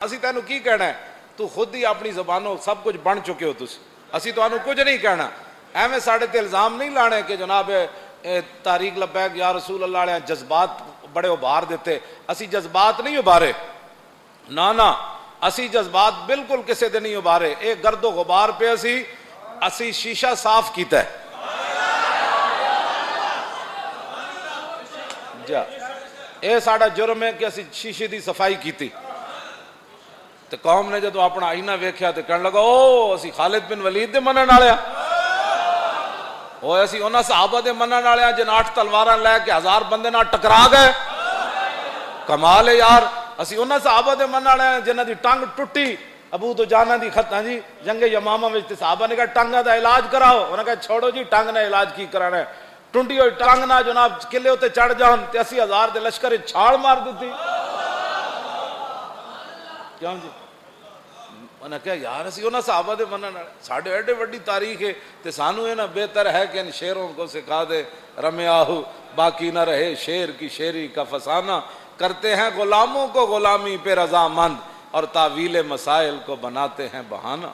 असी तेनू की कहना है, तू खुद ही अपनी जबानों सब कुछ बन चुके हो तुस, असी तो कुछ नहीं कहना। एवं साढ़े ते इल्जाम नहीं लाने कि जनाब तारीख लबैक या रसूल अल्लाह जज्बात बड़े उभार देते, असी जज्बात नहीं उभारे, ना ना असी जज्बात बिल्कुल किसी दे नहीं उभारे। एक गर्दो गुबार पे असी शीशा साफ किया जा, ये साड़ा जुर्म है कि असी शीशे की सफाई की। तो कौम ने जो अपना आईना वेख्या तो कहने लगा ओ असी खालिद बिन वलीद दे मनन वाले, असी उन्होंने सहाबा दे मनन वाले जिन 8 तलवार लैके 1000 बंदे नाल टकरा गए। कमाल है यार, असी उन्होंने सहाबा दे मनन वाले जिन्हां दी टंग टुटी, अबू तो जाना दी खत्ता जी जंगे यमामा में सहाबा ने कहा टंगा का इलाज कराओ, उन्होंने कहा छोड़ो जी टंग ना इलाज की कराना है, टुंडी हुई टंग ना जनाब किले उत्ते चढ़ जान ते 80,000 दे लश्कर छाल मार दी। क्यों जी उन्हें क्या यार असी उन्होंने सहाबा दे मनन वाले, साढ़े एडे वड्डी तारीख है तो सानू ये ना बेहतर है कि इन शेरों को सिखा दे, रम्याहू बाकी ना रहे शेर की शेरी का फसाना, करते हैं गुलामों को गुलामी पे रजामंद और तावीले मसाइल को बनाते हैं बहाना।